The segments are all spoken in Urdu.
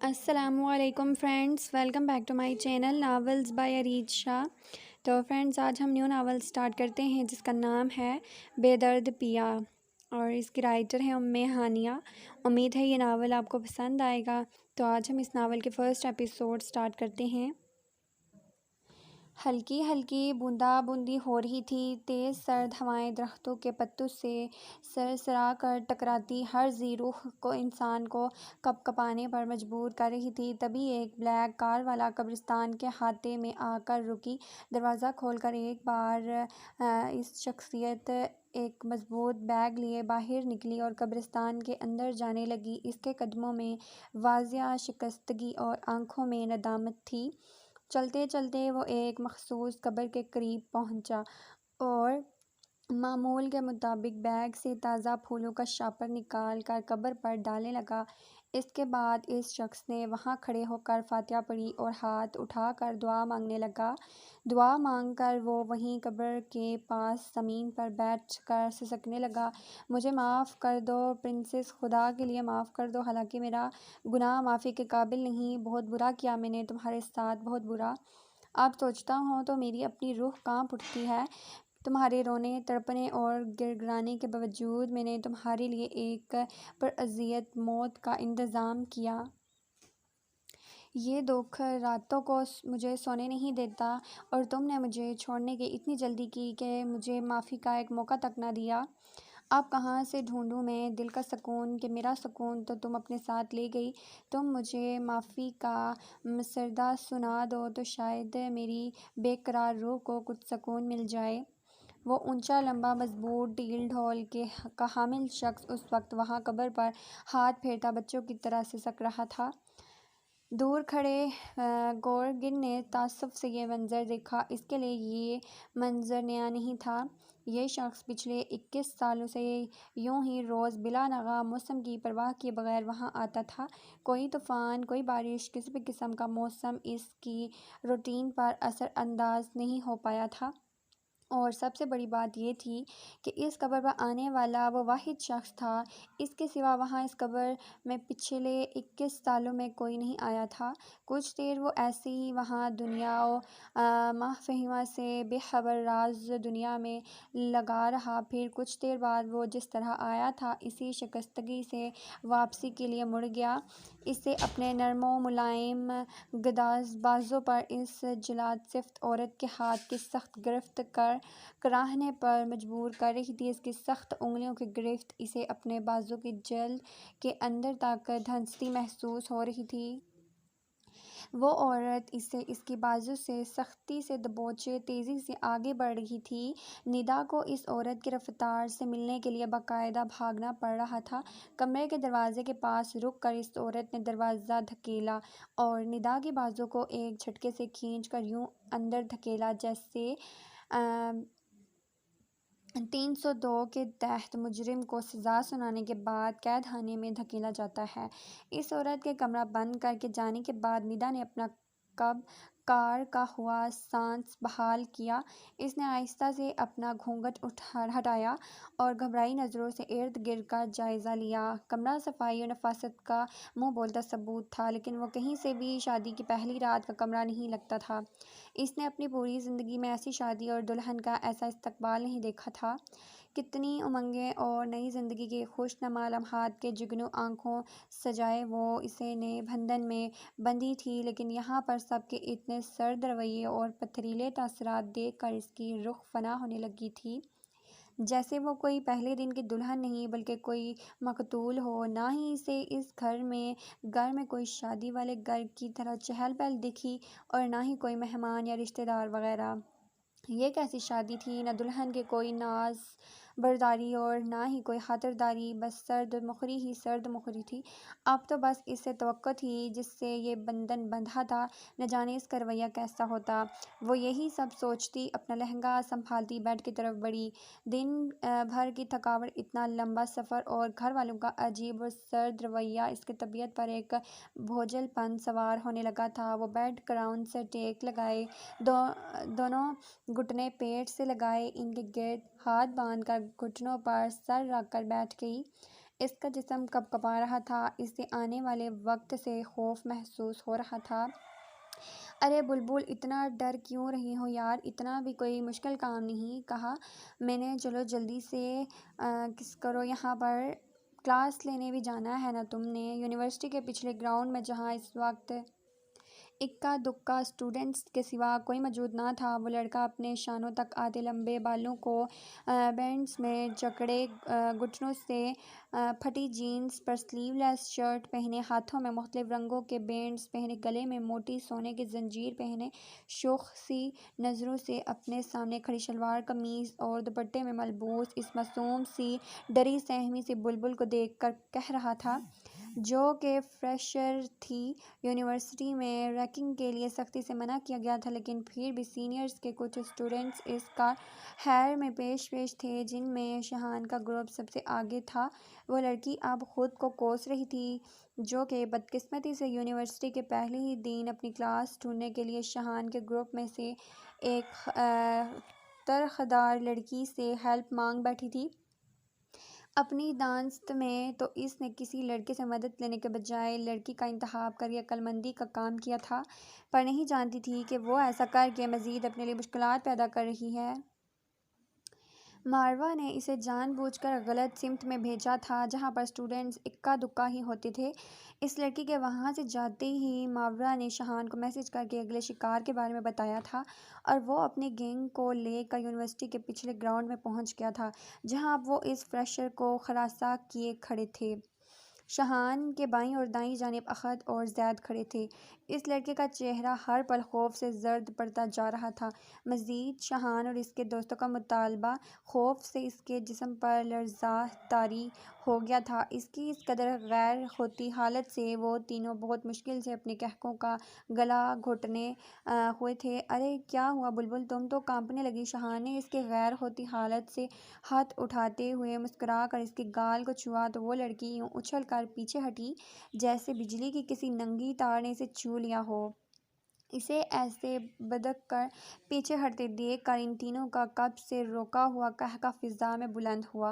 السلام علیکم friends, welcome back to my channel novels by Areed Shah. تو فرینڈس، آج ہم نیو ناول سٹارٹ کرتے ہیں جس کا نام ہے بے درد پیا، اور اس کی رائٹر ہیں ہانیہ۔ امید ہے یہ ناول آپ کو پسند آئے گا۔ تو آج ہم اس ناول کے فرسٹ ایپیسوڈ سٹارٹ کرتے ہیں۔ ہلکی ہلکی بوندا بوندی ہو رہی تھی، تیز سرد ہوائیں درختوں کے پتوں سے سرسرا کر ٹکراتی ہر ذی روح کو انسان کو کپ کپانے پر مجبور کر رہی تھی۔ تبھی ایک بلیک کار والا قبرستان کے احاطے میں آ کر رکی۔ دروازہ کھول کر ایک بار اس شخصیت ایک مضبوط بیگ لیے باہر نکلی اور قبرستان کے اندر جانے لگی۔ اس کے قدموں میں واضح شکستگی اور آنکھوں میں ندامت تھی۔ چلتے چلتے وہ ایک مخصوص قبر کے قریب پہنچا اور معمول کے مطابق بیگ سے تازہ پھولوں کا شاپر نکال کر قبر پر ڈالنے لگا۔ اس کے بعد اس شخص نے وہاں کھڑے ہو کر فاتحہ پڑھی اور ہاتھ اٹھا کر دعا مانگنے لگا۔ دعا مانگ کر وہ وہیں قبر کے پاس زمین پر بیٹھ کر سسکنے لگا۔ مجھے معاف کر دو پرنسس، خدا کے لیے معاف کر دو، حالانکہ میرا گناہ معافی کے قابل نہیں۔ بہت برا کیا میں نے تمہارے ساتھ، بہت برا۔ اب سوچتا ہوں تو میری اپنی روح کانپ اٹھتی ہے۔ تمہارے رونے تڑپنے اور گڑگڑانے کے باوجود میں نے تمہارے لیے ایک پراذیت موت کا انتظام کیا۔ یہ دکھ راتوں کو مجھے سونے نہیں دیتا، اور تم نے مجھے چھوڑنے کی اتنی جلدی کی کہ مجھے معافی کا ایک موقع تک نہ دیا۔ اب کہاں سے ڈھونڈوں میں دل کا سکون، کہ میرا سکون تو تم اپنے ساتھ لے گئی۔ تم مجھے معافی کا مسودہ سنا دو تو شاید میری بے قرار روح کو کچھ سکون مل جائے۔ وہ اونچا لمبا مضبوط ڈھیل ڈھول کا حامل شخص اس وقت وہاں قبر پر ہاتھ پھیرتا بچوں کی طرح سسک رہا تھا۔ دور کھڑے گورگن نے تعجب سے یہ منظر دیکھا۔ اس کے لیے یہ منظر نیا نہیں تھا۔ یہ شخص پچھلے 21 سالوں سے یوں ہی روز بلا ناغہ موسم کی پرواہ کیے بغیر وہاں آتا تھا۔ کوئی طوفان، کوئی بارش، کسی بھی قسم کا موسم اس کی روٹین پر اثر انداز نہیں ہو پایا تھا۔ اور سب سے بڑی بات یہ تھی کہ اس قبر پر آنے والا وہ واحد شخص تھا۔ اس کے سوا وہاں اس قبر میں پچھلے 21 سالوں میں کوئی نہیں آیا تھا۔ کچھ دیر وہ ایسے ہی وہاں دنیا و مافہمہ سے بے خبر راز دنیا میں لگا رہا، پھر کچھ دیر بعد وہ جس طرح آیا تھا اسی شکستگی سے واپسی کے لیے مڑ گیا۔ اسے اپنے نرم و ملائم گداز بازو پر اس جلاد زفت عورت کے ہاتھ کی سخت گرفت کراہنے پر مجبور کر رہی تھی۔ اس کی سخت انگلیوں کی گرفت اسے اپنے بازو کی جلد کے اندر تک دھنستی محسوس ہو رہی تھی۔ وہ عورت اسے اس کی بازو سے سختی سے دبوچے تیزی سے آگے بڑھ رہی تھی۔ ندا کو اس عورت کی رفتار سے ملنے کے لیے باقاعدہ بھاگنا پڑ رہا تھا۔ کمرے کے دروازے کے پاس رک کر اس عورت نے دروازہ دھکیلا اور ندا کے بازو کو ایک جھٹکے سے کھینچ کر یوں اندر دھکیلا جیسے 302 کے تحت مجرم کو سزا سنانے کے بعد قید خانے میں دھکیلا جاتا ہے۔ اس عورت کے کمرہ بند کر کے جانے کے بعد ندا نے اپنا کار کا ہوا سانس بحال کیا۔ اس نے آہستہ سے اپنا گھونگھٹ ہٹایا اور گھبرائی نظروں سے ارد گرد کا جائزہ لیا۔ کمرہ صفائی اور نفاست کا منہ بولتا ثبوت تھا، لیکن وہ کہیں سے بھی شادی کی پہلی رات کا کمرہ نہیں لگتا تھا۔ اس نے اپنی پوری زندگی میں ایسی شادی اور دلہن کا ایسا استقبال نہیں دیکھا تھا۔ کتنی امنگیں اور نئی زندگی کے خوش نما لمحات کے جگنو آنکھوں سجائے وہ اسے نئے بندھن میں بندھی تھی، لیکن یہاں پر سب کے اتنے سرد رویے اور پتھریلے تاثرات دیکھ کر اس کی رخ فنا ہونے لگی تھی، جیسے وہ کوئی پہلے دن کی دلہن نہیں بلکہ کوئی مقتول ہو۔ نہ ہی اسے اس گھر میں کوئی شادی والے گھر کی طرح چہل پہل دکھی اور نہ ہی کوئی مہمان یا رشتہ دار وغیرہ۔ یہ کیسی شادی تھی؟ نہ دلہن کی کوئی ناز برداری اور نہ ہی کوئی خاطرداری، بس سرد مخری ہی سرد مخری تھی۔ اب تو بس اس سے توقع تھی جس سے یہ بندھن بندھا تھا، نہ جانے اس کا رویہ کیسا ہوتا۔ وہ یہی سب سوچتی اپنا لہنگا سنبھالتی بیڈ کی طرف بڑھی۔ دن بھر کی تھکاوٹ، اتنا لمبا سفر اور گھر والوں کا عجیب و سرد رویہ اس کی طبیعت پر ایک بوجھل پن سوار ہونے لگا تھا۔ وہ بیڈ کراؤن سے ٹیک لگائے دونوں گھٹنے پیٹ سے لگائے ان کے گرد ہاتھ باندھ کر گھٹنوں پر سر رکھ کر بیٹھ گئی۔ اس کا جسم کپکپا رہا تھا، اسے آنے والے وقت سے خوف محسوس ہو رہا تھا۔ ارے بلبل، اتنا ڈر کیوں رہی ہو یار؟ اتنا بھی کوئی مشکل کام نہیں، کہا میں نے۔ چلو جلدی سے کس کرو، یہاں پر کلاس لینے بھی جانا ہے نا تم نے؟ یونیورسٹی کے پچھلے گراؤنڈ میں، جہاں اس وقت اکا دکا اسٹوڈنٹس کے سوا کوئی موجود نہ تھا، وہ لڑکا اپنے شانوں تک آتے لمبے بالوں کو بینڈز میں جکڑے، گھٹنوں سے پھٹی جینز پر سلیو لیس شرٹ پہنے، ہاتھوں میں مختلف رنگوں کے بینڈز پہنے، گلے میں موٹی سونے کی زنجیر پہنے، شوخ سی نظروں سے اپنے سامنے کھڑی شلوار قمیض اور دوپٹے میں ملبوس اس معصوم سی ڈری سہمی سی بلبل کو دیکھ کر کہہ رہا تھا، جو کہ فریشر تھی۔ یونیورسٹی میں ریگنگ کے لیے سختی سے منع کیا گیا تھا، لیکن پھر بھی سینئرز کے کچھ اسٹوڈنٹس اس کا خیر میں پیش تھے، جن میں شاہان کا گروپ سب سے آگے تھا۔ وہ لڑکی اب خود کو کوس رہی تھی، جو کہ بدقسمتی سے یونیورسٹی کے پہلے ہی دن اپنی کلاس ڈھونڈنے کے لیے شاہان کے گروپ میں سے ایک ترخدار لڑکی سے ہیلپ مانگ بیٹھی تھی۔ اپنی دانست میں تو اس نے کسی لڑکے سے مدد لینے کے بجائے لڑکی کا انتخاب کر کے عقل مندی کا کام کیا تھا، پر نہیں جانتی تھی کہ وہ ایسا کر کے مزید اپنے لیے مشکلات پیدا کر رہی ہے۔ ماروا نے اسے جان بوجھ کر غلط سمت میں بھیجا تھا، جہاں پر اسٹوڈنٹس اکا دکا ہی ہوتے تھے۔ اس لڑکی کے وہاں سے جاتے ہی ماروا نے شاہان کو میسج کر کے اگلے شکار کے بارے میں بتایا تھا، اور وہ اپنی گینگ کو لے کر یونیورسٹی کے پچھلے گراؤنڈ میں پہنچ گیا تھا، جہاں اب وہ اس فریشر کو ہراساں کیے کھڑے تھے۔ شاہان کے بائیں اور دائیں جانب اخد اور زید کھڑے تھے۔ اس لڑکے کا چہرہ ہر پل خوف سے زرد پڑتا جا رہا تھا۔ مزید شاہان اور اس کے دوستوں کا مطالبہ خوف سے اس کے جسم پر لرزاں طاری ہو گیا تھا۔ اس کی اس قدر غیر ہوتی حالت سے وہ تینوں بہت مشکل سے اپنے قہقہوں کا گلا گھونٹنے ہوئے تھے۔ ارے کیا ہوا بلبل، تم تو کانپنے لگی؟ شاہان نے اس کی غیر ہوتی حالت سے ہاتھ اٹھاتے ہوئے مسکرا کر اس کے گال کو چھوا تو وہ لڑکی یوں اچھل کر پیچھے ہٹی جیسے بجلی کی کسی ننگی تار نے اسے چھو لیا ہو۔ اسے ایسے بدک کر پیچھے ہٹتے دیکھ کر ان تینوں کا قبل سے روکا ہوا قہقہ فضا میں بلند ہوا۔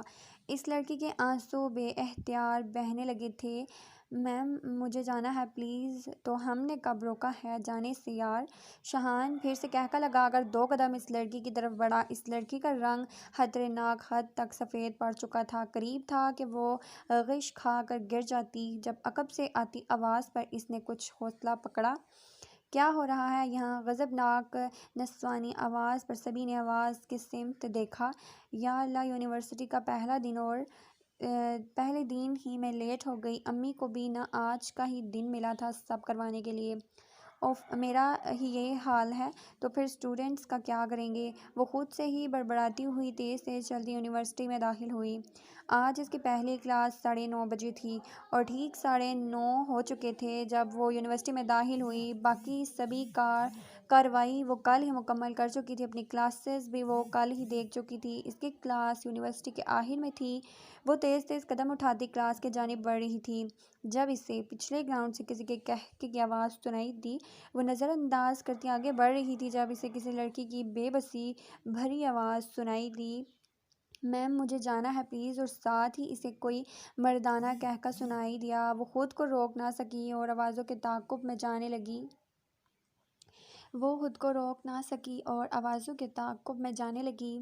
اس لڑکی کے آنسو بے اختیار بہنے لگے تھے۔ میم مجھے جانا ہے پلیز۔ تو ہم نے کب روکا ہے جانے سے یار؟ شاہان پھر سے قہقہ لگا کر 2 قدم اس لڑکی کی طرف بڑھا۔ اس لڑکی کا رنگ خطرناک حد تک سفید پڑ چکا تھا، قریب تھا کہ وہ غش کھا کر گر جاتی، جب عقب سے آتی آواز پر اس نے کچھ حوصلہ پکڑا۔ کیا ہو رہا ہے یہاں؟ غضبناک نسوانی آواز پر سبھی نے آواز کی سمت دیکھا۔ یا اللہ، یونیورسٹی کا پہلا دن اور پہلے دن ہی میں لیٹ ہو گئی۔ امی کو بھی نہ آج کا ہی دن ملا تھا سب کروانے کے لیے۔ اوف، میرا ہی یہ حال ہے تو پھر اسٹوڈنٹس کا کیا کریں گے؟ وہ خود سے ہی بڑبڑاتی ہوئی تیز تیز چلتی یونیورسٹی میں داخل ہوئی۔ آج اس کی پہلی کلاس 9:30 بجے تھی اور ٹھیک 9:30 ہو چکے تھے جب وہ یونیورسٹی میں داخل ہوئی۔ باقی سبھی کارروائی وہ کل ہی مکمل کر چکی تھی، اپنی کلاسز بھی وہ کل ہی دیکھ چکی تھی۔ اس کی کلاس یونیورسٹی کے آخر میں تھی۔ وہ تیز تیز قدم اٹھاتی کلاس کی جانب بڑھ رہی تھی جب اسے پچھلے گراؤنڈ سے کسی کے قہقہے کی آواز سنائی دی۔ وہ نظر انداز کرتی آگے بڑھ رہی تھی جب اسے کسی لڑکی کی بے بسی بھری آواز سنائی دی، میم مجھے جانا ہے پلیز، اور ساتھ ہی اسے کوئی مردانہ قہقہہ سنائی دیا۔ وہ خود کو روک نہ سکی اور آوازوں کے تعاقب میں جانے لگی۔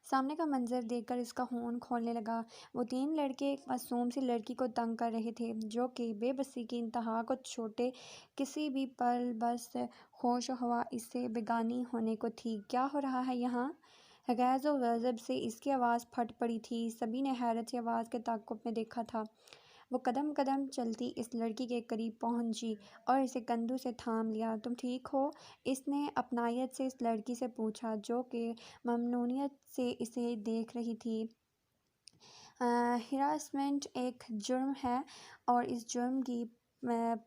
سامنے کا منظر دیکھ کر اس کا خون کھولنے لگا۔ وہ 3 لڑکے ایک معصوم سی لڑکی کو تنگ کر رہے تھے، جو کہ بے بسی کی انتہا کو چھوٹے کسی بھی پل بس ہوش و حواس سے بیگانہ ہونے کو تھی۔ کیا ہو رہا ہے یہاں؟ غیظ و غضب سے اس کی آواز پھٹ پڑی تھی۔ سبھی نے حیرت سے آواز کے تعاقب میں دیکھا تھا۔ وہ قدم قدم چلتی اس لڑکی کے قریب پہنچی اور اسے کندھوں سے تھام لیا۔ تم ٹھیک ہو؟ اس نے اپنائیت سے اس لڑکی سے پوچھا، جو کہ ممنونیت سے اسے دیکھ رہی تھی۔ ہراسمنٹ ایک جرم ہے اور اس جرم کی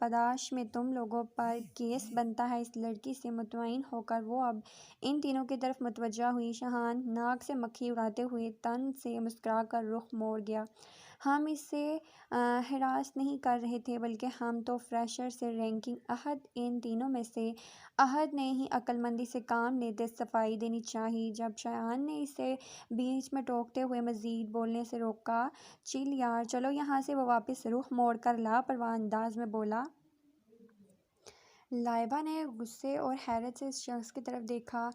پاداش میں تم لوگوں پر کیس بنتا ہے۔ اس لڑکی سے مطمئن ہو کر وہ اب ان تینوں کی طرف متوجہ ہوئی۔ شاہان ناک سے مکھی اڑاتے ہوئے طنز سے مسکرا کر رخ موڑ گیا۔ ہم اسے ہراس نہیں کر رہے تھے، بلکہ ہم تو فریشر سے رینکنگ عہد، ان تینوں میں سے عہد نے ہی عقل مندی سے کام لیتے صفائی دینی چاہیے۔ جب شایان نے اسے بیچ میں ٹوکتے ہوئے مزید بولنے سے روکا، چل یار چلو یہاں سے، وہ واپس رخ موڑ کر لاپرواہ انداز میں بولا۔ لائبہ نے غصے اور حیرت سے اس شخص کی طرف دیکھا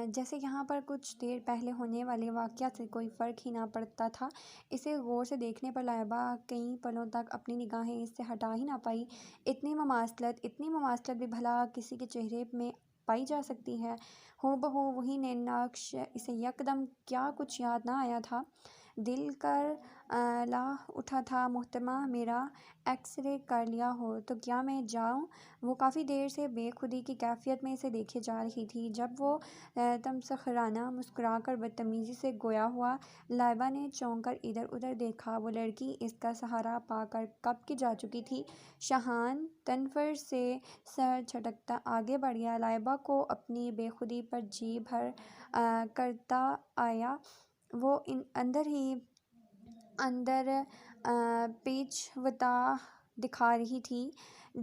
جیسے یہاں پر کچھ دیر پہلے ہونے والے واقعات سے کوئی فرق ہی نہ پڑتا تھا۔ اسے غور سے دیکھنے پر لائبہ کئی پلوں تک اپنی نگاہیں اس سے ہٹا ہی نہ پائی۔ اتنی مماثلت بھی بھلا کسی کے چہرے میں پائی جا سکتی ہے؟ ہو بہو وہی نقش۔ اسے یکدم کیا کچھ یاد نہ آیا تھا؟ دل کر لا اٹھا تھا، محترمہ میرا ایکس رے کر لیا ہو تو کیا میں جاؤں؟ وہ کافی دیر سے بے خودی کی کیفیت میں اسے دیکھے جا رہی تھی۔ جب وہ تمسخرانہ مسکرا کر بدتمیزی سے گویا ہوا، لائبہ نے چونک کر ادھر ادھر دیکھا۔ وہ لڑکی اس کا سہارا پا کر کب کی جا چکی تھی۔ شایان تنفر سے سر جھٹکتا آگے بڑھ گیا، لائبہ کو اپنی بے خودی پر جی بھر کرتا آیا۔ وہ اندر پیچ و تاب دکھا رہی تھی۔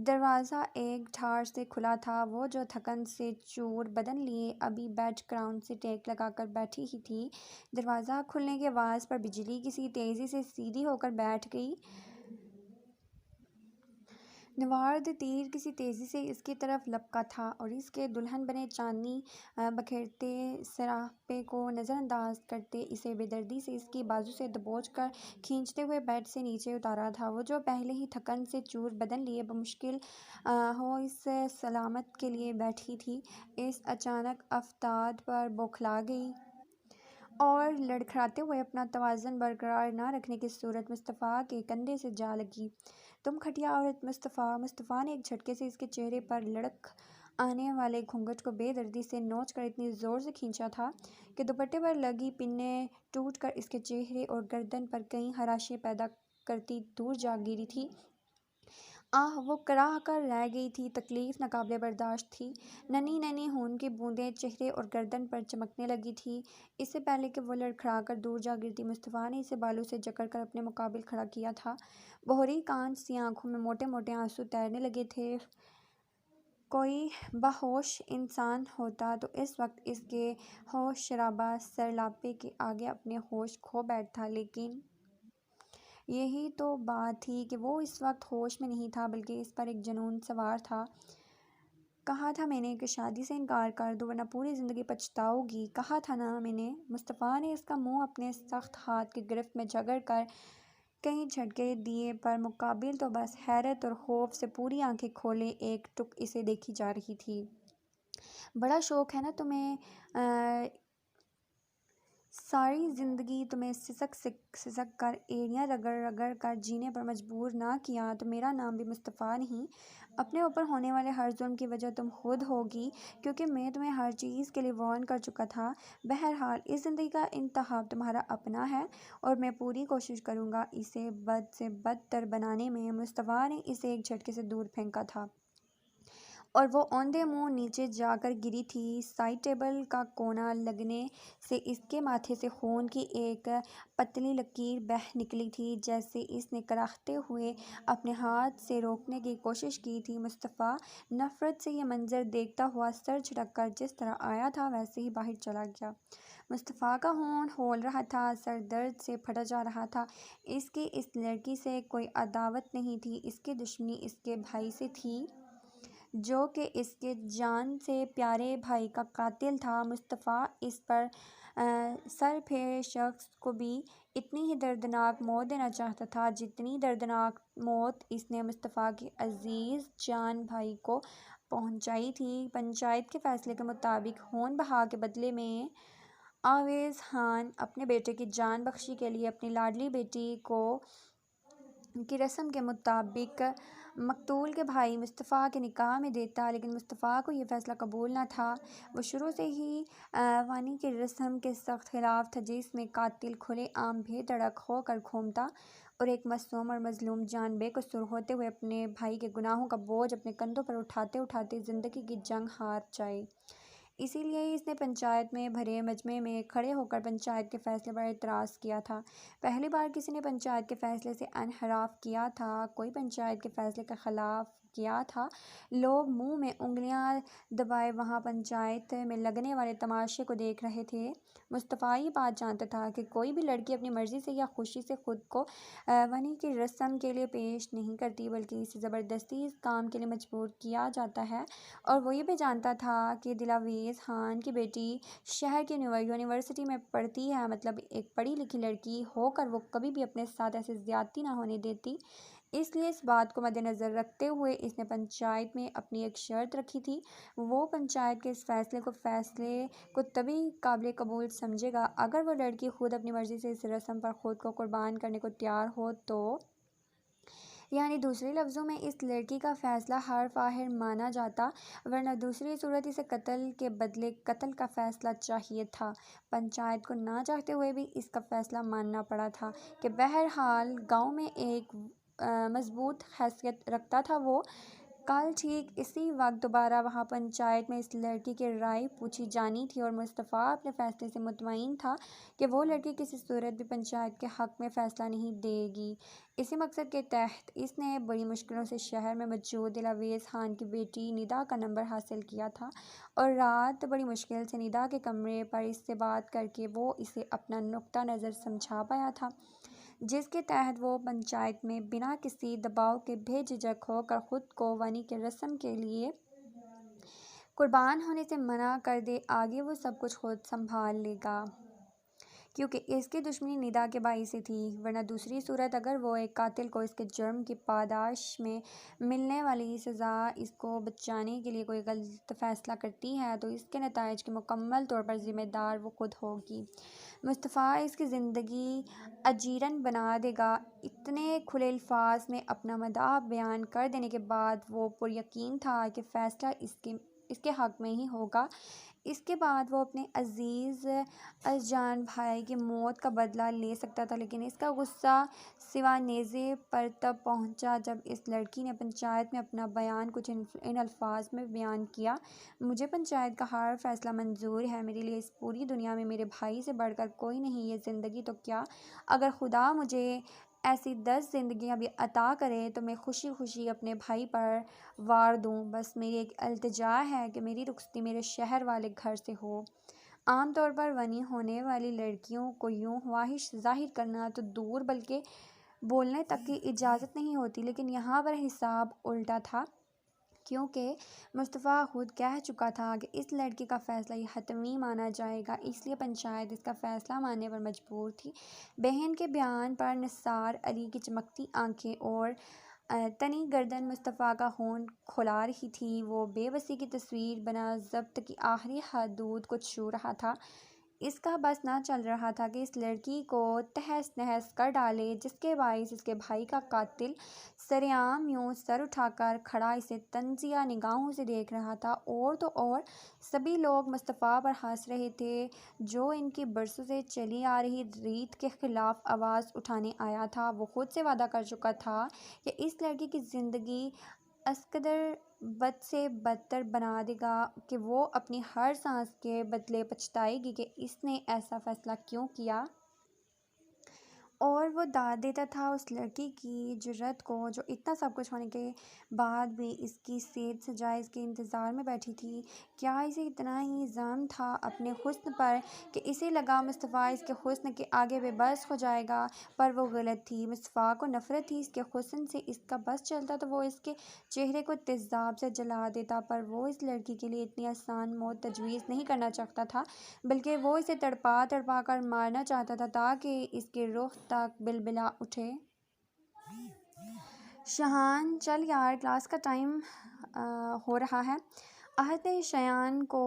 دروازہ ایک دھڑ سے کھلا تھا۔ وہ جو تھکن سے چور بدن لیے ابھی بیڈ گراؤنڈ سے ٹیک لگا کر بیٹھی ہی تھی، دروازہ کھلنے کے آواز پر بجلی کسی تیزی سے سیدھی ہو کر بیٹھ گئی۔ نوارد تیر کسی تیزی سے اس کی طرف لپکا تھا اور اس کے دلہن بنے چاندنی بکھیرتے سراپے کو نظر انداز کرتے اسے بے دردی سے اس کی بازو سے دبوچ کر کھینچتے ہوئے بیڈ سے نیچے اتارا تھا۔ وہ جو پہلے ہی تھکن سے چور بدن لیے بمشکل ہو اس سلامت کے لیے بیٹھی تھی، اس اچانک افتاد پر بوکھلا گئی اور لڑکھڑاتے ہوئے اپنا توازن برقرار نہ رکھنے کی صورت مصطفیٰ کے کندھے سے جا لگی۔ تم گھٹیا عورت مصطفیٰ! مصطفیٰ نے ایک جھٹکے سے اس کے چہرے پر لڑکھ آنے والے گھونگھٹ کو بے دردی سے نوچ کر اتنی زور سے کھینچا تھا کہ دوپٹے پر لگی پنیں ٹوٹ کر اس کے چہرے اور گردن پر کئی خراشیں پیدا کرتی دور جا گری تھی۔ آہ! وہ کراہ کر رہ گئی تھی۔ تکلیف ناقابل برداشت تھی۔ ننھی ننھی خون کی بوندیں چہرے اور گردن پر چمکنے لگی تھیں۔ اس سے پہلے کہ وہ لڑکھڑا کر دور جا گرتی، مصطفیٰ نے اسے بالوں سے جکڑ کر اپنے مقابل کھڑا کیا تھا۔ بھوری کانچ سی آنکھوں میں موٹے موٹے آنسو تیرنے لگے تھے۔ کوئی باہوش انسان ہوتا تو اس وقت اس کے ہوش شرابہ سرلاپے کے آگے اپنے ہوش کھو بیٹھتا، لیکن یہی تو بات تھی کہ وہ اس وقت ہوش میں نہیں تھا، بلکہ اس پر ایک جنون سوار تھا۔ کہا تھا میں نے کہ شادی سے انکار کر دو ورنہ پوری زندگی پچھتاؤ گی، کہا تھا نا میں نے؟ مصطفیٰ نے اس کا منہ اپنے سخت ہاتھ کی گرفت میں جکڑ کر کئی جھٹکے دیے، پر مقابل تو بس حیرت اور خوف سے پوری آنکھیں کھولے ایک ٹک اسے دیکھی جا رہی تھی۔ بڑا شوق ہے نا تمہیں؟ ساری زندگی تمہیں سسک سسک کر ایڑیاں رگڑ رگڑ کر جینے پر مجبور نہ کیا تو میرا نام بھی مصطفیٰ نہیں۔ اپنے اوپر ہونے والے ہر ظلم کی وجہ تم خود ہوگی، کیونکہ میں تمہیں ہر چیز کے لیے وارن کر چکا تھا۔ بہرحال اس زندگی کا انتخاب تمہارا اپنا ہے اور میں پوری کوشش کروں گا اسے بد سے بدتر بنانے میں۔ مصطفیٰ نے اسے ایک جھٹکے سے دور پھینکا تھا اور وہ اوندھے منہ نیچے جا کر گری تھی۔ سائڈ ٹیبل کا کونا لگنے سے اس کے ماتھے سے خون کی ایک پتلی لکیر بہہ نکلی تھی، جیسے اس نے کراہتے ہوئے اپنے ہاتھ سے روکنے کی کوشش کی تھی۔ مصطفیٰ نفرت سے یہ منظر دیکھتا ہوا سر جھٹک کر جس طرح آیا تھا ویسے ہی باہر چلا گیا۔ مصطفیٰ کا ہونٹ کھول رہا تھا، سر درد سے پھٹا جا رہا تھا۔ اس کی اس لڑکی سے کوئی عداوت نہیں تھی، اس کی دشمنی اس کے بھائی سے تھی، جو کہ اس کے جان سے پیارے بھائی کا قاتل تھا۔ مصطفیٰ اس پر سر پھیرے شخص کو بھی اتنی ہی دردناک موت دینا چاہتا تھا جتنی دردناک موت اس نے مصطفیٰ کے عزیز جان بھائی کو پہنچائی تھی۔ پنچایت کے فیصلے کے مطابق خون بہا کے بدلے میں آویز خان اپنے بیٹے کی جان بخشی کے لیے اپنی لاڈلی بیٹی کو کی رسم کے مطابق مقتول کے بھائی مصطفیٰ کے نکاح میں دیتا، لیکن مصطفیٰ کو یہ فیصلہ قبول نہ تھا۔ وہ شروع سے ہی وانی کی رسم کے سخت خلاف تھا، جس میں قاتل کھلے عام بے دھڑک ہو کر گھومتا اور ایک معصوم اور مظلوم جان بے قصور ہوتے ہوئے اپنے بھائی کے گناہوں کا بوجھ اپنے کندھوں پر اٹھاتے اٹھاتے زندگی کی جنگ ہار جائے۔ اسی لیے اس نے پنچایت میں بھرے مجمع میں کھڑے ہو کر پنچایت کے فیصلے پر اعتراض کیا تھا۔ پہلی بار کسی نے پنچایت کے فیصلے سے انحراف کیا تھا، کوئی پنچایت کے فیصلے کے خلاف کیا تھا۔ لوگ منہ میں انگلیاں دبائے وہاں پنچایت میں لگنے والے تماشے کو دیکھ رہے تھے۔ مصطفیٰ یہ بات جانتا تھا کہ کوئی بھی لڑکی اپنی مرضی سے یا خوشی سے خود کو ونی کی رسم کے لیے پیش نہیں کرتی، بلکہ اسے زبردستی اس کام کے لیے مجبور کیا جاتا ہے۔ اور وہ یہ بھی جانتا تھا کہ دلاویز خان کی بیٹی شہر کی یونیورسٹی میں پڑھتی ہے، مطلب ایک پڑھی لکھی لڑکی ہو کر وہ کبھی بھی اپنے ساتھ ایسی زیادتی نہ ہونے دیتی۔ اس لیے اس بات کو مد نظر رکھتے ہوئے اس نے پنچایت میں اپنی ایک شرط رکھی تھی۔ وہ پنچایت کے اس فیصلے کو تبھی قابل قبول سمجھے گا اگر وہ لڑکی خود اپنی مرضی سے اس رسم پر خود کو قربان کرنے کو تیار ہو تو، یعنی دوسرے لفظوں میں اس لڑکی کا فیصلہ حر فاحر مانا جاتا، ورنہ دوسری صورت اسے قتل کے بدلے قتل کا فیصلہ چاہیے تھا۔ پنچایت کو نہ چاہتے ہوئے بھی اس کا فیصلہ ماننا پڑا تھا کہ بہرحال گاؤں میں ایک مضبوط حیثیت رکھتا تھا وہ۔ کل ٹھیک اسی وقت دوبارہ وہاں پنچایت میں اس لڑکی کی رائے پوچھی جانی تھی، اور مصطفیٰ اپنے فیصلے سے مطمئن تھا کہ وہ لڑکی کسی صورت بھی پنچایت کے حق میں فیصلہ نہیں دے گی۔ اسی مقصد کے تحت اس نے بڑی مشکلوں سے شہر میں موجود دلاویز خان کی بیٹی ندا کا نمبر حاصل کیا تھا، اور رات بڑی مشکل سے ندا کے کمرے پر اس سے بات کر کے وہ اسے اپنا نقطہ نظر سمجھا پایا تھا، جس کے تحت وہ پنچایت میں بنا کسی دباؤ کے بے جھجک ہو کر خود کو ونی کی رسم کے لیے قربان ہونے سے منع کر دے۔ آگے وہ سب کچھ خود سنبھال لے گا، کیونکہ اس کی دشمنی ندا کے باعث سے تھی، ورنہ دوسری صورت اگر وہ ایک قاتل کو اس کے جرم کی پاداش میں ملنے والی سزا اس کو بچانے کے لیے کوئی غلط فیصلہ کرتی ہے تو اس کے نتائج کے مکمل طور پر ذمہ دار وہ خود ہوگی۔ مصطفیٰ اس کی زندگی اجیرن بنا دے گا۔ اتنے کھلے الفاظ میں اپنا مدعا بیان کر دینے کے بعد وہ پر یقین تھا کہ فیصلہ اس کے حق میں ہی ہوگا۔ اس کے بعد وہ اپنے عزیز از جان بھائی کی موت کا بدلہ لے سکتا تھا، لیکن اس کا غصہ سوا نیزے پر تب پہنچا جب اس لڑکی نے پنچایت میں اپنا بیان کچھ ان الفاظ میں بیان کیا: مجھے پنچایت کا ہر فیصلہ منظور ہے، میرے لیے اس پوری دنیا میں میرے بھائی سے بڑھ کر کوئی نہیں، یہ زندگی تو کیا، اگر خدا مجھے ایسی 10 زندگیاں بھی عطا کرے تو میں خوشی خوشی اپنے بھائی پر وار دوں، بس میری ایک التجا ہے کہ میری رخصتی میرے شہر والے گھر سے ہو۔ عام طور پر ونی ہونے والی لڑکیوں کو یوں خواہش ظاہر کرنا تو دور بلکہ بولنے تک کی اجازت نہیں ہوتی، لیکن یہاں پر حساب الٹا تھا، کیونکہ مصطفیٰ خود کہہ چکا تھا کہ اس لڑکی کا فیصلہ یہ حتمی مانا جائے گا، اس لیے پنچایت اس کا فیصلہ ماننے پر مجبور تھی۔ بہن کے بیان پر نثار علی کی چمکتی آنکھیں اور تنی گردن مصطفیٰ کا خون کھولا رہی تھی۔ وہ بے بسی کی تصویر بنا ضبط کی آخری حدود کو چھو رہا تھا۔ اس کا بس نہ چل رہا تھا کہ اس لڑکی کو تہس نہس کر ڈالے، جس کے باعث اس کے بھائی کا قاتل سرعام یوں سر اٹھا کر کھڑا اسے طنزیہ نگاہوں سے دیکھ رہا تھا۔ اور تو اور سبھی لوگ مصطفیٰ پر ہنس رہے تھے، جو ان کی برسوں سے چلی آ رہی ریت کے خلاف آواز اٹھانے آیا تھا۔ وہ خود سے وعدہ کر چکا تھا کہ اس لڑکی کی زندگی اسقدر بد سے بدتر بنا دے گا کہ وہ اپنی ہر سانس کے بدلے پچھتائے گی کہ اس نے ایسا فیصلہ کیوں کیا۔ اور وہ داد دیتا تھا اس لڑکی کی جرأت کو، جو اتنا سب کچھ ہونے کے بعد بھی اس کی صحت سجائے اس کے انتظار میں بیٹھی تھی۔ کیا اسے اتنا ہی زعم تھا اپنے حسن پر کہ اسے لگا مصطفیٰ اس کے حسن کے آگے بے بس ہو جائے گا، پر وہ غلط تھی۔ مصطفیٰ کو نفرت تھی اس کے حسن سے، اس کا بس چلتا تو وہ اس کے چہرے کو تیزاب سے جلا دیتا، پر وہ اس لڑکی کے لیے اتنی آسان موت تجویز نہیں کرنا چاہتا تھا، بلکہ وہ اسے تڑپا تڑپا کر مارنا چاہتا تھا تاکہ اس کے رخ تک بلبلا اٹھے۔ شایان چل یار، کلاس کا ٹائم ہو رہا ہے۔ احد نے شایان کو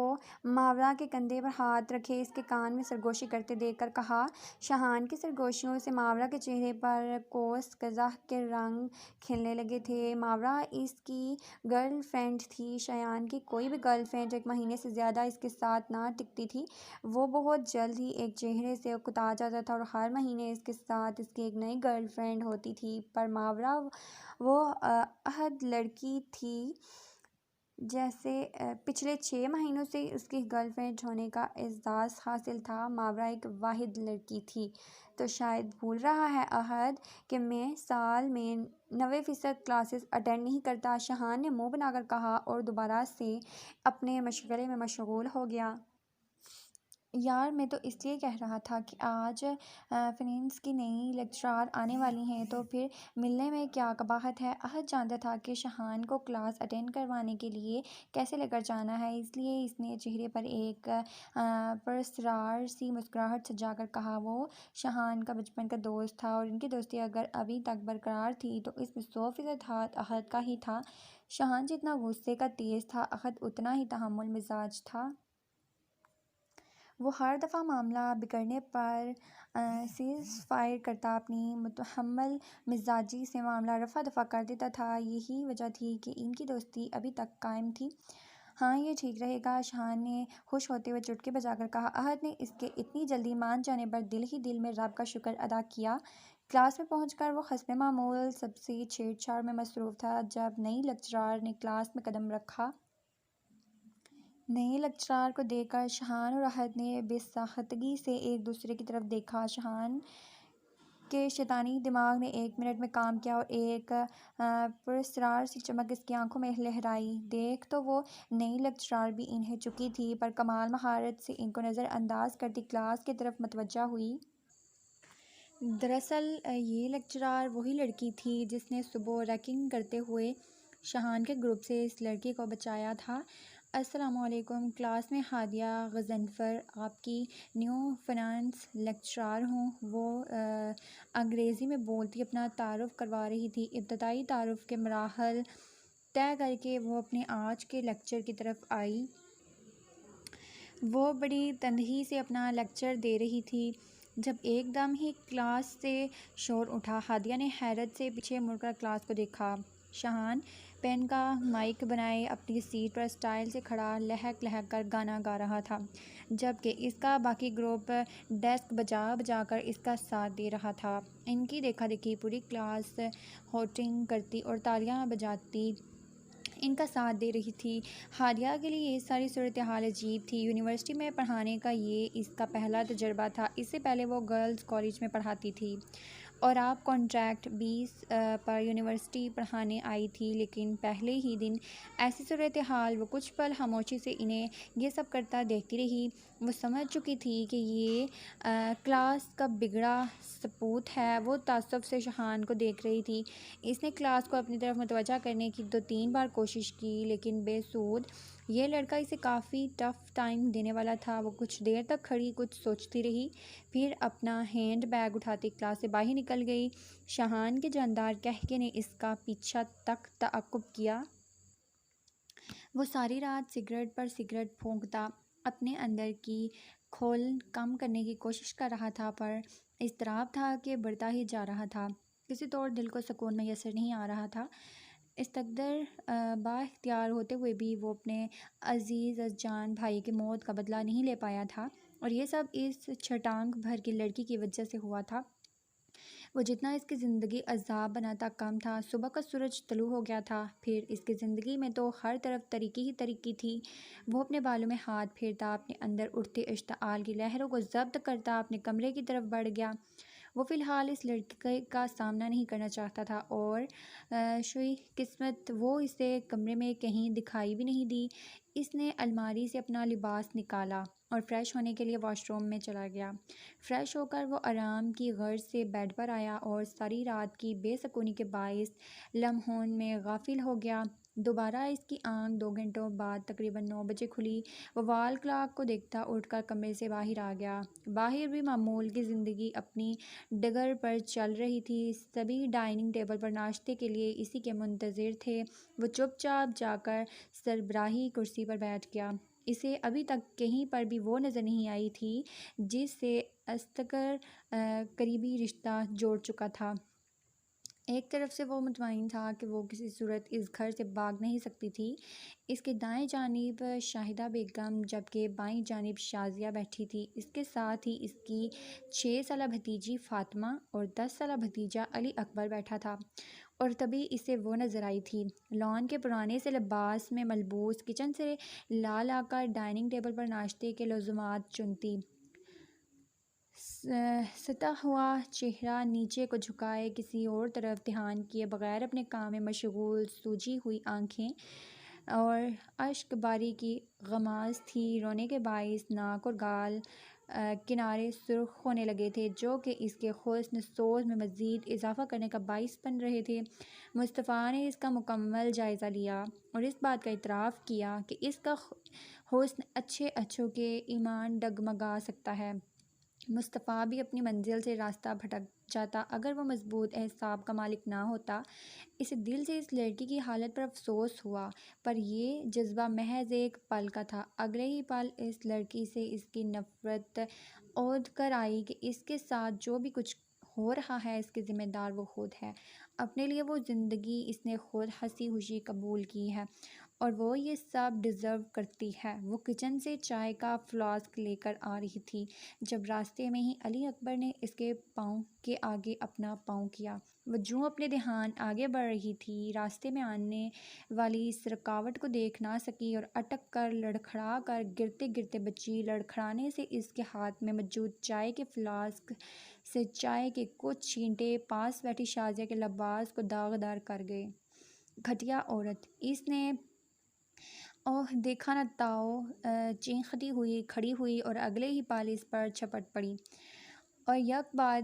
ماورا کے کندھے پر ہاتھ رکھے اس کے کان میں سرگوشی کرتے دیکھ کر کہا۔ شایان کی سرگوشیوں سے ماورا کے چہرے پر کوس قزح کے رنگ کھلنے لگے تھے۔ ماورا اس کی گرل فرینڈ تھی۔ شایان کی کوئی بھی گرل فرینڈ ایک مہینے سے زیادہ اس کے ساتھ نہ ٹکتی تھی۔ وہ بہت جلد ہی ایک چہرے سے اکتا جاتا تھا اور ہر مہینے اس کے ساتھ اس کی ایک نئی گرل فرینڈ ہوتی تھی، پر ماورا وہ احد لڑکی تھی جیسے پچھلے 6 مہینوں سے اس کی گرل فرینڈ ہونے کا اعزاز حاصل تھا۔ ماورا ایک واحد لڑکی تھی، تو شاید بھول رہا ہے عہد کہ میں سال میں 90% کلاسز اٹینڈ نہیں کرتا، شاہان نے منہ بنا کر کہا اور دوبارہ سے اپنے مشغلے میں مشغول ہو گیا۔ یار میں تو اس لیے کہہ رہا تھا کہ آج فنانس کی نئی لیکچرار آنے والی ہیں، تو پھر ملنے میں کیا قباحت ہے۔ عہد جانتا تھا کہ شاہان کو کلاس اٹینڈ کروانے کے لیے کیسے لے کر جانا ہے، اس لیے اس نے چہرے پر ایک پراسرار سی مسکراہٹ سجا کر کہا۔ وہ شاہان کا بچپن کا دوست تھا اور ان کی دوستی اگر ابھی تک برقرار تھی تو اس میں 100% ہاتھ عہد کا ہی تھا۔ شاہان جتنا غصے کا تیز تھا، عہد اتنا ہی تحمل مزاج تھا۔ وہ ہر دفعہ معاملہ بگڑنے پر سیز فائر کرتا، اپنی متحمل مزاجی سے معاملہ رفع دفع کر دیتا تھا۔ یہی وجہ تھی کہ ان کی دوستی ابھی تک قائم تھی۔ ہاں یہ ٹھیک رہے گا، شاہان نے خوش ہوتے ہوئے چٹکی بجا کر کہا۔ عہد نے اس کے اتنی جلدی مان جانے پر دل ہی دل میں رب کا شکر ادا کیا۔ کلاس میں پہنچ کر وہ حسب معمول سب سے چھیڑ چھاڑ میں مصروف تھا۔ جب نئی لیکچرار نے کلاس میں قدم رکھا، نئی لیکچرار کو دیکھ کر شاہان اور عہد نے بے ساختگی سے ایک دوسرے کی طرف دیکھا۔ شاہان کے شیطانی دماغ نے 1 منٹ میں کام کیا اور ایک پراسرار سی چمک اس کی آنکھوں میں لہرائی۔ دیکھ تو وہ نئی لیکچرار بھی انہیں چکی تھی، پر کمال مہارت سے ان کو نظر انداز کرتی کلاس کی طرف متوجہ ہوئی۔ دراصل یہ لیکچرار وہی لڑکی تھی جس نے صبح ریگنگ کرتے ہوئے شاہان کے گروپ سے اس لڑکی کو بچایا تھا۔ السلام علیکم، کلاس میں ہادیہ غضنفر آپ کی نیو فنانس لیکچرار ہوں۔ وہ انگریزی میں بولتی اپنا تعارف کروا رہی تھی۔ ابتدائی تعارف کے مراحل طے کر کے وہ اپنے آج کے لیکچر کی طرف آئی۔ وہ بڑی تندہی سے اپنا لیکچر دے رہی تھی جب ایک دم ہی کلاس سے شور اٹھا۔ ہادیہ نے حیرت سے پیچھے مڑ کر کلاس کو دیکھا۔ شاہان پین کا مائک بنائے اپنی سیٹ پر اسٹائل سے کھڑا لہک لہک کر گانا گا رہا تھا، جبکہ اس کا باقی گروپ ڈیسک بجا بجا کر اس کا ساتھ دے رہا تھا۔ ان کی دیکھا دیکھی پوری کلاس ہوٹنگ کرتی اور تالیاں بجاتی ان کا ساتھ دے رہی تھی۔ ہادیہ کے لیے یہ ساری صورتحال عجیب تھی۔ یونیورسٹی میں پڑھانے کا یہ اس کا پہلا تجربہ تھا۔ اس سے پہلے وہ گرلز کالج میں پڑھاتی تھی اور آپ کانٹریکٹ بیس پر یونیورسٹی پڑھانے آئی تھی، لیکن پہلے ہی دن ایسی صورتحال وہ کچھ پل خاموشی سے انہیں یہ سب کرتا دیکھتی رہی۔ وہ سمجھ چکی تھی کہ یہ کلاس کا بگڑا سپوت ہے۔ وہ تعصب سے شاہان کو دیکھ رہی تھی۔ اس نے کلاس کو اپنی طرف متوجہ کرنے کی 2-3 بار کوشش کی، لیکن بے سود۔ یہ لڑکا اسے کافی ٹف ٹائم دینے والا تھا۔ وہ کچھ دیر تک کھڑی کچھ سوچتی رہی، پھر اپنا ہینڈ بیگ اٹھاتی کلاس سے باہر نکل گئی۔ شاہان کے جاندار قہقہے نے اس کا پیچھا تک تعاقب کیا۔ وہ ساری رات سگریٹ پر سگریٹ پھونکتا اپنے اندر کی کھولن کم کرنے کی کوشش کر رہا تھا، پر اضطراب تھا کہ بڑھتا ہی جا رہا تھا۔ کسی طور دل کو سکون میسر نہیں آ رہا تھا۔ اس قدر با اختیار ہوتے ہوئے بھی وہ اپنے عزیز از جان بھائی کی موت کا بدلہ نہیں لے پایا تھا، اور یہ سب اس چھٹانک بھر کی لڑکی کی وجہ سے ہوا تھا۔ وہ جتنا اس کی زندگی عذاب بناتا کم تھا۔ صبح کا سورج طلوع ہو گیا تھا، پھر اس کی زندگی میں تو ہر طرف تاریکی ہی تاریکی تھی۔ وہ اپنے بالوں میں ہاتھ پھیرتا، اپنے اندر اٹھتے اشتعال کی لہروں کو ضبط کرتا اپنے کمرے کی طرف بڑھ گیا۔ وہ فی الحال اس لڑکے کا سامنا نہیں کرنا چاہتا تھا، اور شوئی قسمت وہ اسے کمرے میں کہیں دکھائی بھی نہیں دی۔ اس نے الماری سے اپنا لباس نکالا اور فریش ہونے کے لیے واش روم میں چلا گیا۔ فریش ہو کر وہ آرام کی غرض سے بیڈ پر آیا اور ساری رات کی بے سکونی کے باعث لمحوں میں غافل ہو گیا۔ دوبارہ اس کی آنکھ 2 گھنٹوں بعد تقریباً 9 بجے کھلی۔ وہ وال کلاک کو دیکھتا اٹھ کر کمرے سے باہر آ گیا۔ باہر بھی معمول کی زندگی اپنی ڈگر پر چل رہی تھی۔ سبھی ڈائننگ ٹیبل پر ناشتے کے لیے اسی کے منتظر تھے۔ وہ چپ چاپ جا کر سربراہی کرسی پر بیٹھ گیا۔ اسے ابھی تک کہیں پر بھی وہ نظر نہیں آئی تھی جس سے اصغر قریبی رشتہ جوڑ چکا تھا۔ ایک طرف سے وہ مطمئن تھا کہ وہ کسی صورت اس گھر سے بھاگ نہیں سکتی تھی۔ اس کے دائیں جانب شاہدہ بیگم جبکہ بائیں جانب شازیہ بیٹھی تھی۔ اس کے ساتھ ہی اس کی 6 سالہ بھتیجی فاطمہ اور 10 سالہ بھتیجا علی اکبر بیٹھا تھا۔ اور تبھی اسے وہ نظر آئی تھی، لان کے پرانے سے لباس میں ملبوس، کچن سے لا لا کر ڈائننگ ٹیبل پر ناشتے کے لزومات چنتی، ستا ہوا چہرہ نیچے کو جھکائے کسی اور طرف دھیان کیے بغیر اپنے کام میں مشغول، سوجی ہوئی آنکھیں اور اشک باری کی غماز تھی، رونے کے باعث ناک اور گال کنارے سرخ ہونے لگے تھے، جو کہ اس کے حسن سوز میں مزید اضافہ کرنے کا باعث بن رہے تھے۔ مصطفیٰ نے اس کا مکمل جائزہ لیا اور اس بات کا اعتراف کیا کہ اس کا حسن اچھے اچھوں کے ایمان ڈگمگا سکتا ہے۔ مصطفیٰ بھی اپنی منزل سے راستہ بھٹک جاتا اگر وہ مضبوط اعصاب کا مالک نہ ہوتا۔ اسے دل سے اس لڑکی کی حالت پر افسوس ہوا، پر یہ جذبہ محض ایک پل کا تھا۔ اگلے ہی پل اس لڑکی سے اس کی نفرت عود کر آئی کہ اس کے ساتھ جو بھی کچھ ہو رہا ہے اس کے ذمہ دار وہ خود ہے، اپنے لیے وہ زندگی اس نے خود ہنسی خوشی قبول کی ہے اور وہ یہ سب ڈیزرو کرتی ہے۔ وہ کچن سے چائے کا فلاسک لے کر آ رہی تھی جب راستے میں ہی علی اکبر نے اس کے پاؤں کے آگے اپنا پاؤں کیا۔ وہ جوں اپنے دھیان آگے بڑھ رہی تھی، راستے میں آنے والی اس رکاوٹ کو دیکھ نہ سکی اور اٹک کر لڑکھڑا کر گرتے گرتے بچی۔ لڑکھڑانے سے اس کے ہاتھ میں موجود چائے کے فلاسک سے چائے کے کچھ چھینٹے پاس بیٹھی شازیہ کے لباس کو داغدار کر گئے۔ گھٹیا عورت، اس نے اوہ دیکھا نہ تاؤ چیختی ہوئی کھڑی ہوئی اور اگلے ہی پل اس پر جھپٹ پڑی اور یک بعد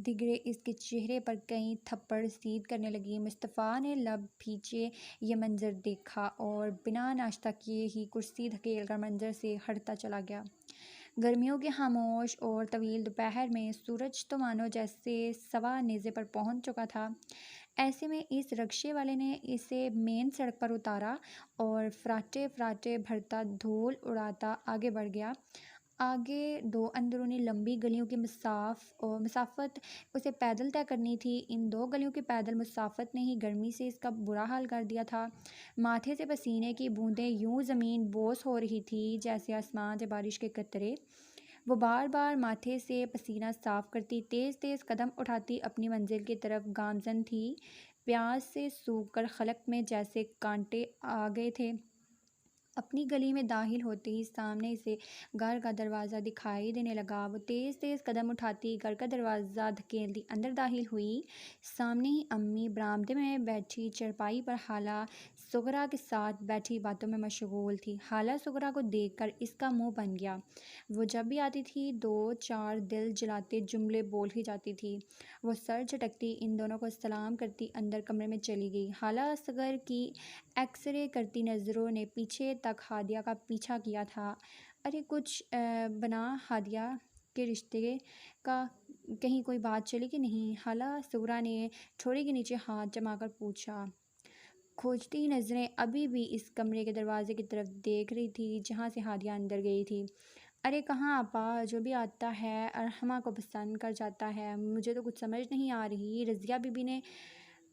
دیگرے اس کے چہرے پر کئی تھپڑ رسید کرنے لگی۔ مصطفیٰ نے لب کھینچے یہ منظر دیکھا اور بنا ناشتہ کیے ہی کرسی دھکیل کر منظر سے ہٹتا چلا گیا۔ گرمیوں کے خاموش اور طویل دوپہر میں سورج تو مانو جیسے سوا نیزے پر پہنچ چکا تھا۔ ایسے میں اس رکشے والے نے اسے مین سڑک پر اتارا اور فراٹے فراٹے بھرتا دھول اڑاتا آگے بڑھ گیا۔ آگے دو اندرونی لمبی گلیوں کی مسافت اسے پیدل طے کرنی تھی۔ ان دو گلیوں کی پیدل مسافت نے ہی گرمی سے اس کا برا حال کر دیا تھا۔ ماتھے سے پسینے کی بوندیں یوں زمین بوس ہو رہی تھی جیسے آسمان سے بارش کے قطرے۔ وہ بار بار ماتھے سے پسینہ صاف کرتی، تیز تیز قدم اٹھاتی اپنی منزل کی طرف گامزن تھی۔ پیاس سے سوکھ کر خلق میں جیسے کانٹے آ گئے تھے۔ اپنی گلی میں داخل ہوتے ہی سامنے اسے گھر کا دروازہ دکھائی دینے لگا۔ وہ تیز تیز قدم اٹھاتی گھر کا دروازہ دھکیلتی اندر داخل ہوئی۔ سامنے ہی امی برآمدے میں بیٹھی چارپائی پر خالہ صغرا کے ساتھ بیٹھی باتوں میں مشغول تھی۔ خالہ صغرا کو دیکھ کر اس کا منہ بن گیا۔ وہ جب بھی آتی تھی دو چار دل جلاتے جملے بول ہی جاتی تھی۔ وہ سر جھٹکتی ان دونوں کو سلام کرتی اندر کمرے میں چلی گئی۔ خالہ اصغر کی ایکس رے کرتی نظروں نے پیچھے تک ہادیہ کا پیچھا کیا تھا۔ ارے کچھ بنا ہادیہ کے رشتے کا کہیں کوئی بات چلی کہ نہیں؟ خالہ صغرا نے ٹھوڑی کے نیچے ہاتھ جما کر پوچھا۔ کھوجتی نظریں ابھی بھی اس کمرے کے دروازے کی طرف دیکھ رہی تھی جہاں سے ہادیہ اندر گئی تھی۔ ارے کہاں آپا، جو بھی آتا ہے ارحمہ کو پسند کر جاتا ہے، مجھے تو کچھ سمجھ نہیں آ رہی۔ رضیہ بی بی نے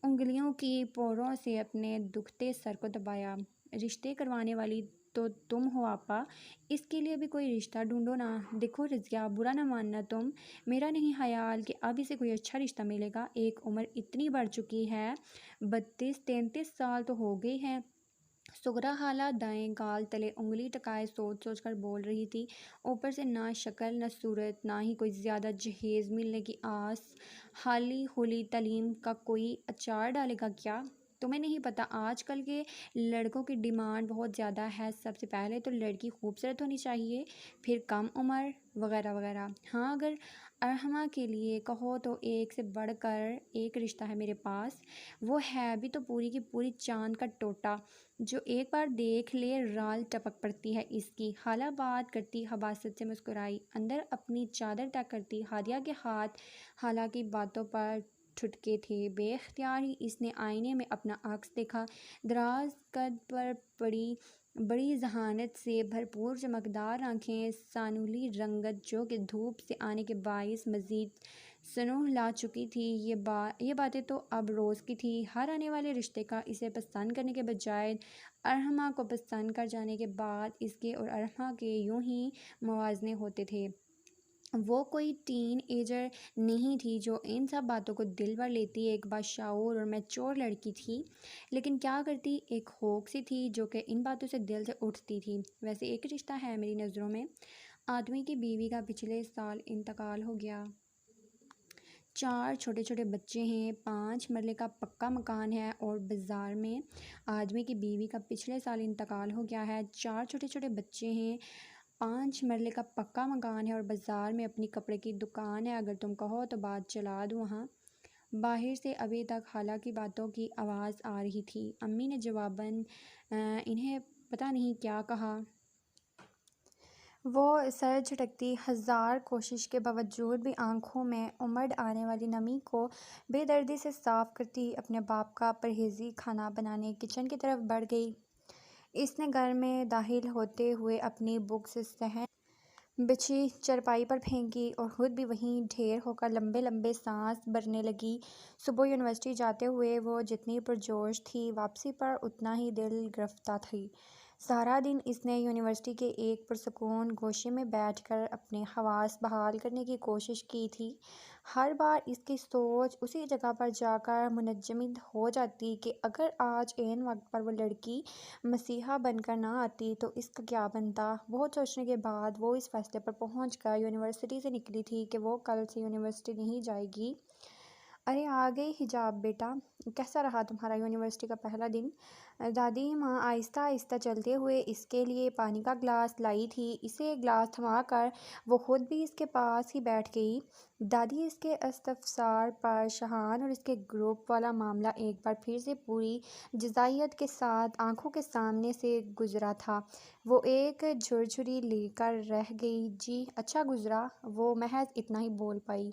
انگلیوں کی پوروں سے اپنے دکھتے سر کو دبایا۔ رشتے کروانے والی تو تم ہو آپا، اس کے لیے بھی کوئی رشتہ ڈھونڈو نا۔ دیکھو رضیہ، برا نہ ماننا تم، میرا نہیں خیال کہ اب اسے کوئی اچھا رشتہ ملے گا۔ ایک عمر اتنی بڑھ چکی ہے، 32-33 سال تو ہو گئے ہیں۔ صغرا خالہ دائیں گال تلے انگلی ٹکائے سوچ سوچ کر بول رہی تھی۔ اوپر سے نہ شکل نہ صورت، نہ ہی کوئی زیادہ جہیز ملنے کی آس، حالی حولی تعلیم کا کوئی اچار ڈالے گا کیا؟ تمہیں نہیں پتہ آج کل کے لڑکوں کی ڈیمانڈ بہت زیادہ ہے۔ سب سے پہلے تو لڑکی خوبصورت ہونی چاہیے، پھر کم عمر، وغیرہ وغیرہ۔ ہاں اگر ارحمہ کے لیے کہو تو ایک سے بڑھ کر ایک رشتہ ہے میرے پاس۔ وہ ہے بھی تو پوری کی پوری چاند کا ٹوٹا، جو ایک بار دیکھ لے رال ٹپک پڑتی ہے اس کی۔ خالہ بات کرتی حباست سے مسکرائی، اندر اپنی چادر طے کرتی۔ ہادیہ کے ہاتھ خالہ کی باتوں پر ٹھٹکے تھے۔ بے اختیار ہی اس نے آئینے میں اپنا عکس دیکھا۔ دراز قد پر بڑی ذہانت سے بھرپور چمکدار آنکھیں، سانولی رنگت جو کہ دھوپ سے آنے کے باعث مزید سنوح لا چکی تھی۔ یہ باتیں تو اب روز کی تھی۔ ہر آنے والے رشتے کا اسے پسند کرنے کے بجائے ارحمہ کو پسند کر جانے کے بعد اس کے اور ارحمہ کے یوں ہی موازنے ہوتے تھے۔ وہ کوئی ٹین ایجر نہیں تھی جو ان سب باتوں کو دل بھر لیتی، ایک باشعور اور میچور لڑکی تھی، لیکن کیا کرتی، ایک ہوک سی تھی جو کہ ان باتوں سے دل سے اٹھتی تھی۔ ویسے ایک رشتہ ہے میری نظروں میں، آدمی کی بیوی کا پچھلے سال انتقال ہو گیا، 4 چھوٹے چھوٹے بچے ہیں، 5 مرلے کا پکا مکان ہے، اور بازار میں آدمی کی بیوی کا پچھلے سال انتقال ہو گیا ہے، 4 چھوٹے چھوٹے بچے ہیں، 5 مرلے کا پکا مکان ہے، اور بازار میں اپنی کپڑے کی دکان ہے، اگر تم کہو تو بات چلا دوں وہاں۔ باہر سے ابھی تک خالہ کی باتوں کی آواز آ رہی تھی۔ امی نے جواباً انہیں پتہ نہیں کیا کہا۔ وہ سر جھٹکتی، ہزار کوشش کے باوجود بھی آنکھوں میں امڑ آنے والی نمی کو بے دردی سے صاف کرتی، اپنے باپ کا پرہیزی کھانا بنانے کچن کی طرف بڑھ گئی۔ اس نے گھر میں داخل ہوتے ہوئے اپنی بکس صحن بچھی چارپائی پر پھینکی اور خود بھی وہیں ڈھیر ہو کر لمبے لمبے سانس بھرنے لگی۔ صبح یونیورسٹی جاتے ہوئے وہ جتنی پرجوش تھی، واپسی پر اتنا ہی دل گرفتہ تھی۔ سارا دن اس نے یونیورسٹی کے ایک پرسکون گوشے میں بیٹھ کر اپنے حواس بحال کرنے کی کوشش کی تھی۔ ہر بار اس کی سوچ اسی جگہ پر جا کر منجمد ہو جاتی کہ اگر آج عین وقت پر وہ لڑکی مسیحا بن کر نہ آتی تو اس کا کیا بنتا۔ بہت سوچنے کے بعد وہ اس فیصلے پر پہنچ کر یونیورسٹی سے نکلی تھی کہ وہ کل سے یونیورسٹی نہیں جائے گی۔ ارے آ گئی حجاب بیٹا، کیسا رہا تمہارا یونیورسٹی کا پہلا دن؟ دادی ماں آہستہ آہستہ چلتے ہوئے اس کے لیے پانی کا گلاس لائی تھی، اسے گلاس تھما کر وہ خود بھی اس کے پاس ہی بیٹھ گئی۔ دادی اس کے استفسار پر شہان اور اس کے گروپ والا معاملہ ایک بار پھر سے پوری جزئیات کے ساتھ آنکھوں کے سامنے سے گزرا تھا۔ وہ ایک جھرجھری لے کر رہ گئی۔ جی اچھا گزرا، وہ محض اتنا ہی بول پائی۔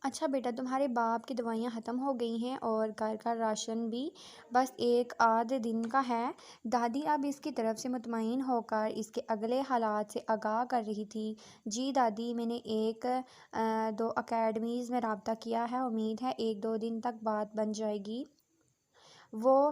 اچھا بیٹا، تمہارے باپ کی دوائیاں ختم ہو گئی ہیں اور گھر کا راشن بھی بس 1 آدھ دن کا ہے۔ دادی اب اس کی طرف سے مطمئن ہو کر اس کے اگلے حالات سے آگاہ کر رہی تھی۔ جی دادی، میں نے 1-2 اکیڈمیز میں رابطہ کیا ہے، امید ہے 1-2 دن تک بات بن جائے گی۔ وہ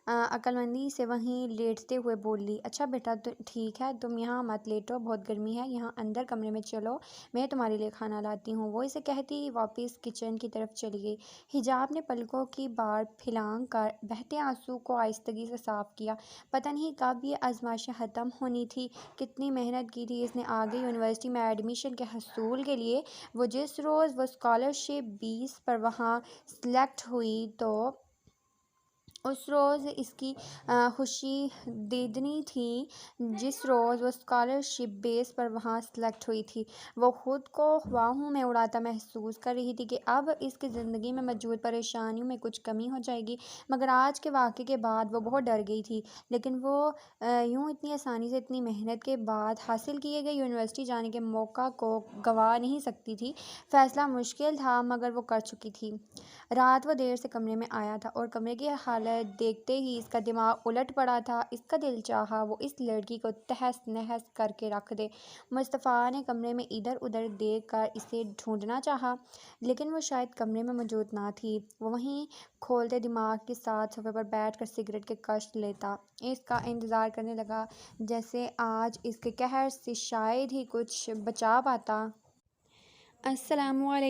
عقلمندی سے وہیں لیٹتے ہوئے بولی۔ اچھا بیٹا ٹھیک ہے، تم یہاں مت لیٹو، بہت گرمی ہے یہاں، اندر کمرے میں چلو، میں تمہارے لیے کھانا لاتی ہوں۔ وہ اسے کہتی واپس کچن کی طرف چلی گئی۔ حجاب نے پلکوں کی بار پھیلانگ کر بہتے آنسو کو آہستگی سے صاف کیا۔ پتہ نہیں کب یہ آزمائشیں ختم ہونی تھی، کتنی محنت کی تھی اس نے آگے یونیورسٹی میں ایڈمیشن کے حصول کے لیے۔ وہ جس روز وہ اسکالرشپ بیس پر وہاں سلیکٹ ہوئی تو اس روز اس کی خوشی دیدنی تھی جس روز وہ اسکالرشپ بیس پر وہاں سلیکٹ ہوئی تھی۔ وہ خود کو خواہوں میں اڑاتا محسوس کر رہی تھی کہ اب اس کی زندگی میں موجود پریشانیوں میں کچھ کمی ہو جائے گی، مگر آج کے واقعے کے بعد وہ بہت ڈر گئی تھی۔ لیکن وہ یوں اتنی آسانی سے اتنی محنت کے بعد حاصل کیے گئے یونیورسٹی جانے کے موقع کو گنوا نہیں سکتی تھی۔ فیصلہ مشکل تھا مگر وہ کر چکی تھی۔ رات وہ دیر سے کمرے میں آیا تھا اور کمرے کی حالت دیکھتے ہی اس کا دماغ الٹ پڑا تھا۔ اس کا دل چاہا وہ اس لڑکی کو تہس نہس کر کے رکھ دے۔ مصطفیٰ نے کمرے میں ادھر ادھر دیکھ کر اسے ڈھونڈنا چاہا، لیکن وہ شاید کمرے میں موجود نہ تھی۔ وہ وہیں کھولتے دماغ کے ساتھ صوفے پر بیٹھ کر سگریٹ کے کش لیتا، اس کا انتظار کرنے لگا جیسے آج اس کے قہر سے شاید ہی کچھ بچا پاتا۔ السلام علیکم۔